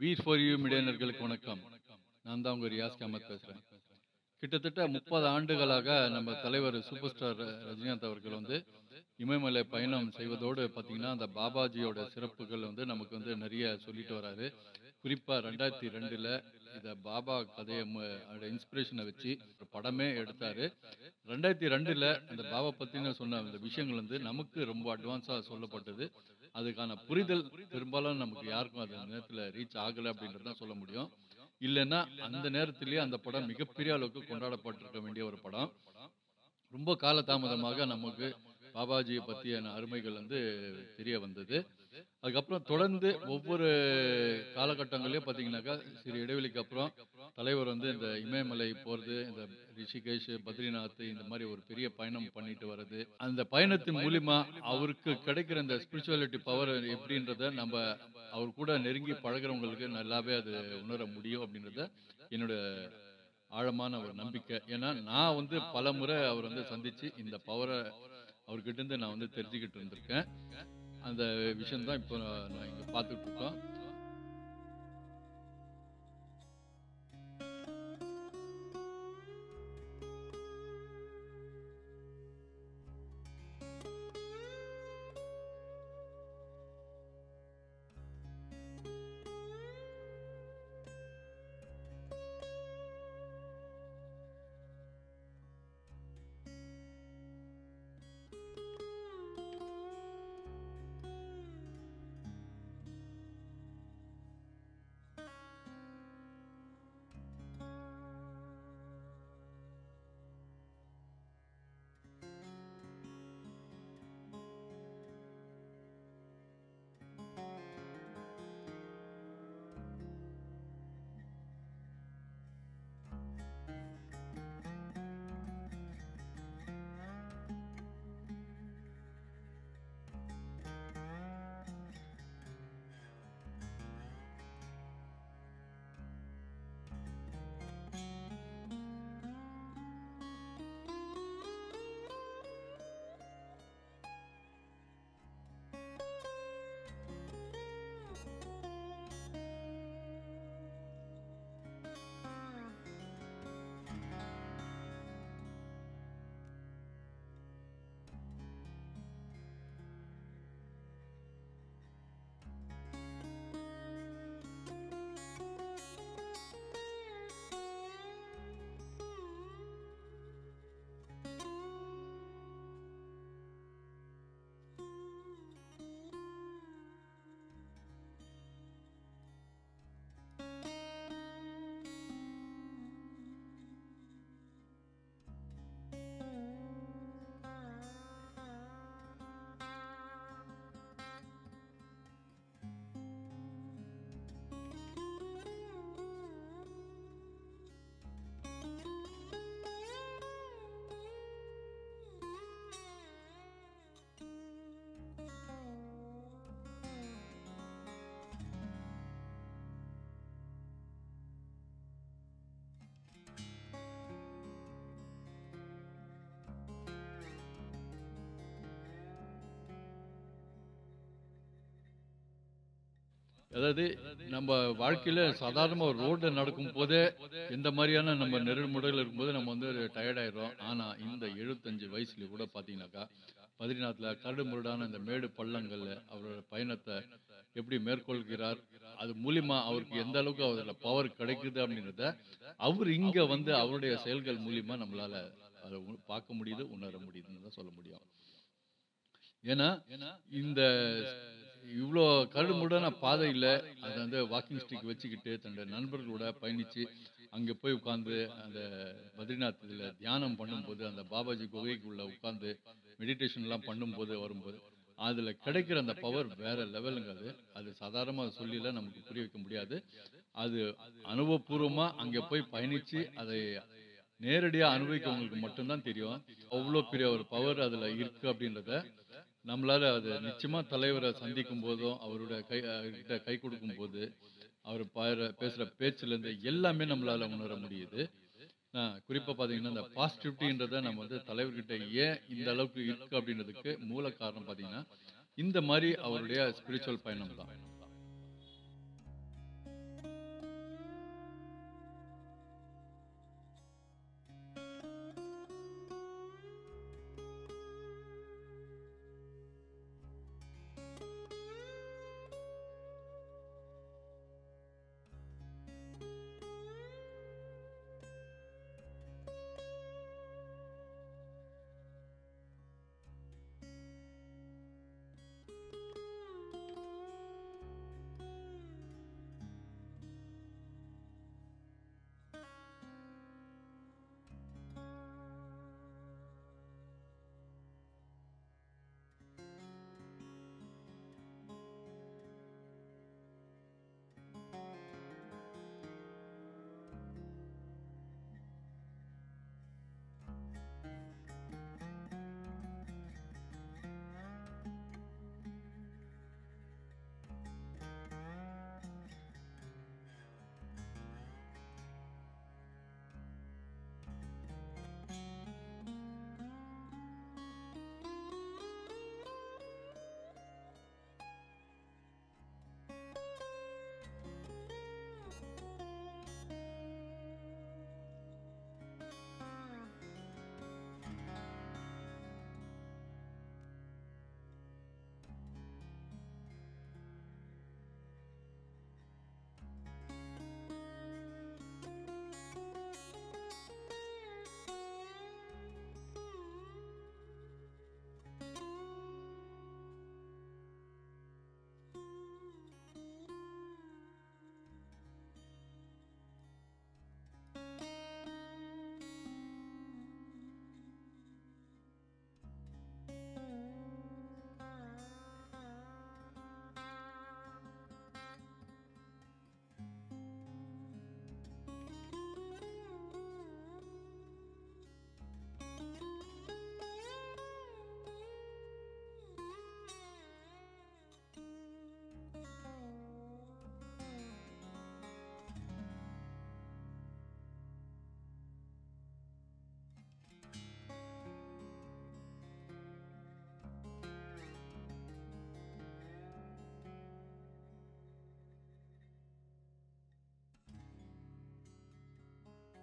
Veer for you மீடியனர்களுக்கு வணக்கம். நான் தான் உங்க ரியாஸ் அஹமத் பேசுகிறேன். கிட்டத்தட்ட 30 ஆண்டுகளாக நம்ம தலைவர் சூப்பர் ஸ்டார் ரஜினிகாந்த் அவர்கள் இமயமலை பயணம் செய்வதோடு பார்த்தீங்கன்னா, அந்த பாபாஜியோட சிறப்புகள் நமக்கு நிறைய சொல்லிட்டு வராரு. குறிப்பாக 2002ல் இதை பாபா கதையை இன்ஸ்பிரேஷனை வச்சு ஒரு படமே எடுத்தார். 2002ல் அந்த பாபா பற்றின சொன்ன அந்த விஷயங்கள் நமக்கு ரொம்ப அட்வான்ஸாக சொல்லப்பட்டது. அதுக்கான புரிதல் பெரும்பாலும் நமக்கு யாருக்கும் அந்த நேரத்தில் ரீச் ஆகலை அப்படின்றது தான் சொல்ல முடியும். இல்லைன்னா அந்த நேரத்திலேயே அந்த படம் மிகப்பெரிய அளவுக்கு கொண்டாடப்பட்டிருக்க வேண்டிய ஒரு படம். ரொம்ப காலதாமதமாக நமக்கு பாபாஜியை பற்றியான அருமைகள் தெரிய வந்தது. அதுக்கப்புறம் தொடர்ந்து ஒவ்வொரு காலகட்டங்களையும் பார்த்தீங்கன்னாக்கா, சிறு இடைவெளிக்கு அப்புறம் தலைவர் இந்த இமயமலை போகிறது, இந்த ரிஷிகேஷ், பத்ரிநாத் இந்த மாதிரி ஒரு பெரிய பயணம் பண்ணிட்டு வர்றது, அந்த பயணத்தின் மூலிமா அவருக்கு கிடைக்கிற அந்த ஸ்பிரிச்சுவாலிட்டி பவர் எப்படின்றத நம்ம அவர் கூட நெருங்கி பழகிறவங்களுக்கு நல்லாவே அது உணர முடியும் அப்படின்றத என்னோட ஆழமான ஒரு நம்பிக்கை. ஏன்னா நான் பல முறை அவர் சந்திச்சு இந்த பவரை அவர்கிட்ட இருந்து நான் தெரிஞ்சுக்கிட்டு இருந்திருக்கேன். அந்த விஷயம் தான் இப்போ நான் இங்க பார்த்துட்டு இருக்கோம். அதாவது நம்ம வாழ்க்கையில சாதாரண ஒரு ரோட்ல நடக்கும் போதே எந்த மாதிரியான நம்ம நெருமுறையில் இருக்கும்போது நம்ம டயர்ட் ஆயிடுறோம். ஆனா இந்த 75 வயசுல கூட பாத்தீங்கன்னாக்கா, பத்ரிநாத்ல கரடு முரடான இந்த மேடு பள்ளங்கள்ல அவரோட பயணத்தை எப்படி மேற்கொள்கிறார், அது மூலியமா அவருக்கு எந்த அளவுக்கு அதில் பவர் கிடைக்குது அப்படின்றத அவர் இங்க அவருடைய செயல்கள் மூலியமா நம்மளால அதை பார்க்க முடியுது, உணர முடியுதுன்னு தான் சொல்ல முடியும். ஏன்னா இந்த இவ்வளோ கரடுமுரடான பாதையில் அதை வாக்கிங் ஸ்டிக் வச்சுக்கிட்டு தன்னுடைய நண்பர்களோட பயணித்து அங்கே போய் உட்காந்து அந்த பத்ரிநாத் இதில் தியானம் பண்ணும்போது, அந்த பாபாஜி குகைக்குள்ளே உட்காந்து மெடிடேஷன்லாம் பண்ணும்போது வரும்போது அதில் கிடைக்கிற அந்த பவர் வேற லெவலுங்க. அது சாதாரணமாக சொல்லிலாம் நமக்கு புரிய வைக்க முடியாது. அது அனுபவபூர்வமாக அங்கே போய் பயணித்து அதை நேரடியாக அனுபவிக்கிறவங்களுக்கு மட்டும்தான் தெரியும். அவ்வளோ பெரிய ஒரு பவர் அதில் இருக்குது அப்படின்றத நம்மளால அது நிச்சயமா தலைவரை சந்திக்கும் போதும், அவருடைய கிட்ட கை கொடுக்கும் போது, அவர் பேசுற பேச்சுலேருந்து எல்லாமே நம்மளால உணர முடியுது. குறிப்பா பார்த்தீங்கன்னா, இந்த பாசிட்டிவிட்டின்றத நம்ம தலைவர்கிட்ட ஏன் இந்த அளவுக்கு இருக்கு அப்படின்றதுக்கு மூல காரணம் பார்த்தீங்கன்னா, இந்த மாதிரி அவருடைய ஸ்பிரிச்சுவல் பயணம் தான்.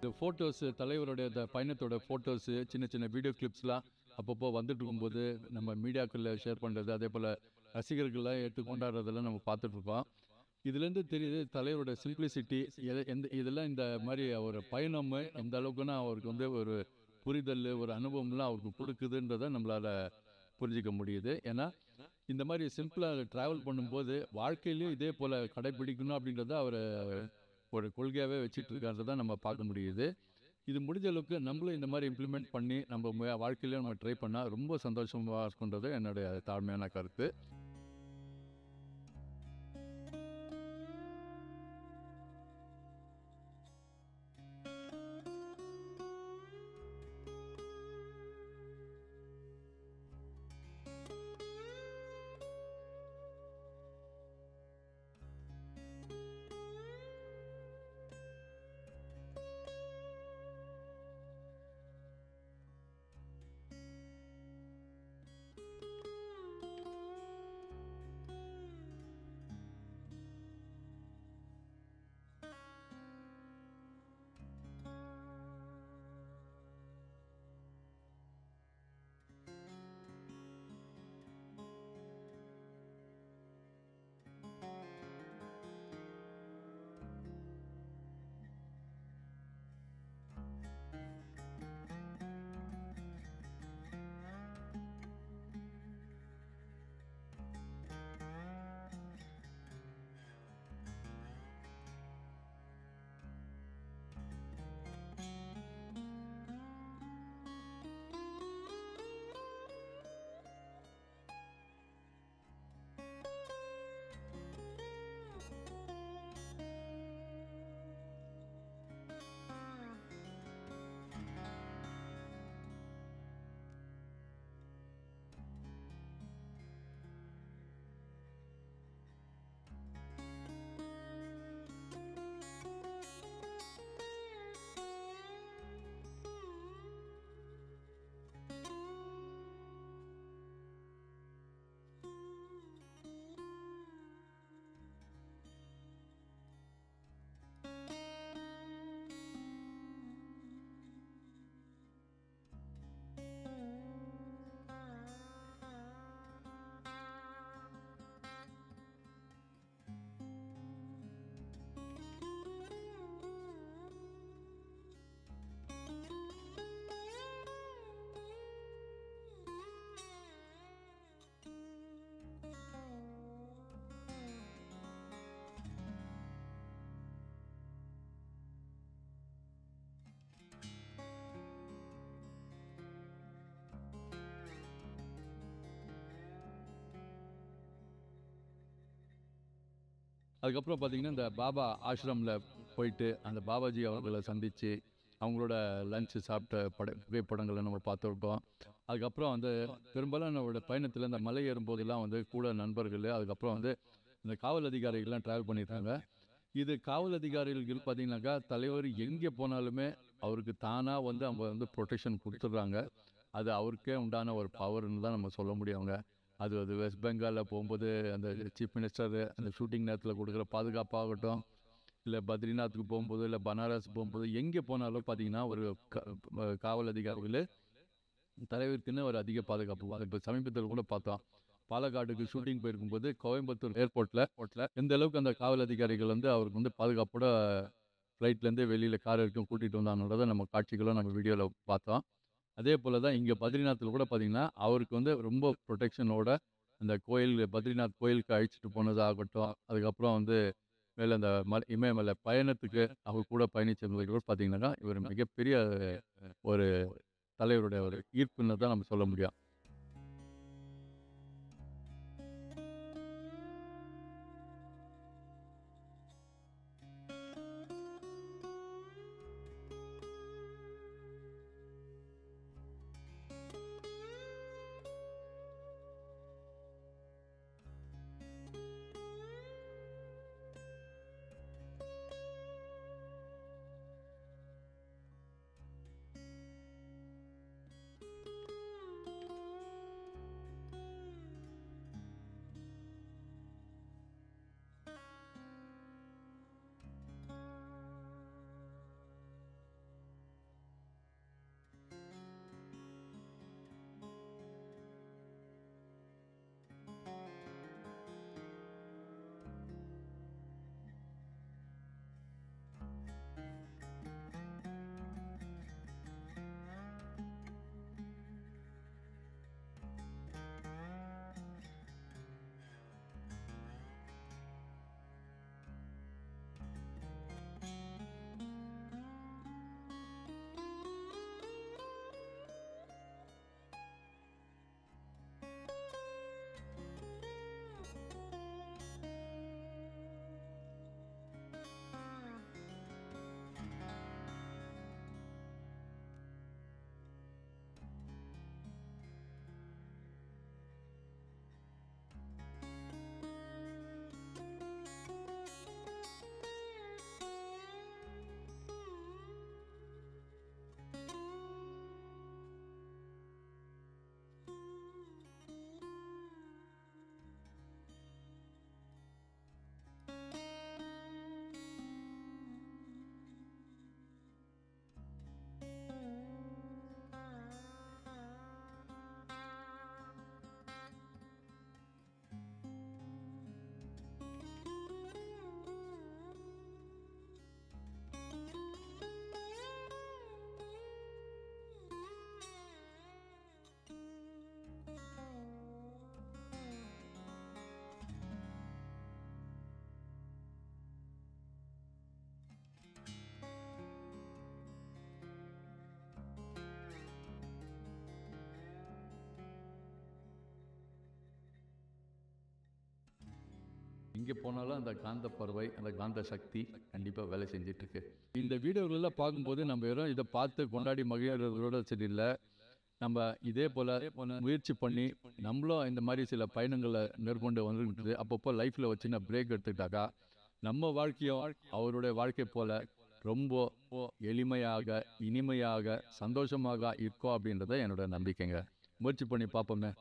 இந்த ஃபோட்டோஸு தலைவருடைய இந்த பயணத்தோட ஃபோட்டோஸு, சின்ன சின்ன வீடியோ கிளிப்ஸ்லாம் அப்பப்போ வந்துட்டு இருக்கும்போது, நம்ம மீடியாக்கள்ல ஷேர் பண்ணுறது, அதேபோல் ரசிகர்கள்லாம் ஏற்று கொண்டாடுறதெல்லாம் நம்ம பார்த்துட்ருக்கோம். இதுலேருந்து தெரியுது தலைவரோட சிம்பிளிசிட்டி, இதெல்லாம் இந்த மாதிரி அவர் பயணம் எந்த அளவுக்குன்னா அவருக்கு வந்து ஒரு புரிதல், ஒரு அனுபவம்லாம் அவருக்கு கொடுக்குதுன்றதை நம்மளால் புரிஞ்சிக்க முடியுது. ஏன்னா இந்த மாதிரி சிம்பிளாக ட்ராவல் பண்ணும்போது வாழ்க்கையிலையும் இதே போல் கடைப்பிடிக்கணும் அப்படின்றத அவர் ஒரு கொள்கையாகவே வச்சுட்டு இருக்கான்றதை நம்ம பார்க்க முடியுது. இது முடிஞ்ச அளவுக்கு நம்மளும் இந்த மாதிரி இம்ப்ளிமெண்ட் பண்ணி நம்ம வாழ்க்கையில நம்ம ட்ரை பண்ணால் ரொம்ப சந்தோஷமாக இருக்குன்றது என்னுடைய தாழ்மையான கருத்து. அதுக்கப்புறம் பார்த்தீங்கன்னா, இந்த பாபா ஆஷ்ரமில் போயிட்டு அந்த பாபாஜி அவர்களை சந்தித்து அவங்களோட லஞ்சு சாப்பிட்ட புகைப்படங்களை நம்ம பார்த்துருக்கோம். அதுக்கப்புறம் வந்து பெரும்பாலும் நம்மளோட பயணத்தில் இந்த மலை ஏறும்போதெல்லாம் வந்து கூட நண்பர்கள், அதுக்கப்புறம் வந்து இந்த காவல் அதிகாரிகள்லாம் ட்ராவல் பண்ணியிருக்காங்க. இது காவல் அதிகாரிகள் பார்த்தீங்கன்னாக்கா, தலைவர் எங்கே போனாலுமே அவருக்கு தானாக வந்து அவங்க வந்து ப்ரொடெக்ஷன் கொடுத்துட்றாங்க. அது அவருக்கே உண்டான ஒரு பவர்னு தான் நம்ம சொல்ல முடியுங்க. அது அது வெஸ்ட் பெங்காலில் போகும்போது அந்த சீஃப் மினிஸ்டர் அந்த ஷூட்டிங் நேரத்தில் கொடுக்குற பாதுகாப்பாகட்டும், இல்லை பத்ரிநாத்துக்கு போகும்போது, இல்லை பனாரஸ் போகும்போது, எங்கே போனாலும் பார்த்தீங்கன்னா ஒரு காவல் அதிகாரிகள் தலைவருக்குன்னு ஒரு அதிக பாதுகாப்பு. இப்போ சமீபத்தில் கூட பார்த்தோம். பாலக்காட்டுக்கு ஷூட்டிங் போயிருக்கும்போது கோயம்புத்தூர் ஏர்போர்ட்டில் எந்த அளவுக்கு அந்த காவல் அதிகாரிகள் வந்து அவருக்கு வந்து பாதுகாப்போட ஃப்ளைட்லேருந்தே வெளியில் கார் வரைக்கும் கூட்டிகிட்டு வந்தாங்கன்றதை நம்ம காட்சிகளும் நம்ம வீடியோவில் பார்த்தோம். அதே போல் தான் இங்கே பத்ரிநாத்தில் கூட பார்த்தீங்கன்னா அவருக்கு வந்து ரொம்ப ப்ரொடெக்ஷனோட அந்த கோயில் பத்ரிநாத் கோயிலுக்கு அழைச்சிட்டு போனதாகட்டும், அதுக்கப்புறம் வந்து மேலே அந்த இமயமலை பயணத்துக்கு அவர் கூட பயணிச்சவங்க கூட பார்த்தீங்கன்னா இவர் மிகப்பெரிய ஒரு தலைவருடைய ஒரு ஈர்ப்புன்னு தான் நம்ம சொல்ல முடியும். எங்கே போனாலும் அந்த காந்த பறவை, அந்த காந்த சக்தி கண்டிப்பாக வேலை செஞ்சிட்ருக்கு. இந்த வீடியோகளெல்லாம் பார்க்கும்போது நம்ம வெறும் இதை பார்த்து கொண்டாடி மகிழ்றதோட சரி இல்லை, நம்ம இதே போல் முயற்சி பண்ணி நம்மளும் இந்த மாதிரி சில பயணங்களை மேற்கொண்டு வந்துருக்குது. அப்பப்போ லைஃப்பில் வச்சு நான் பிரேக் எடுத்துக்கிட்டாக்கா நம்ம வாழ்க்கையும் அவருடைய வாழ்க்கை போல் ரொம்ப எளிமையாக, இனிமையாக, சந்தோஷமாக இருக்கும் அப்படின்றத என்னோட நம்பிக்கைங்க. முயற்சி பண்ணி பார்ப்போமே.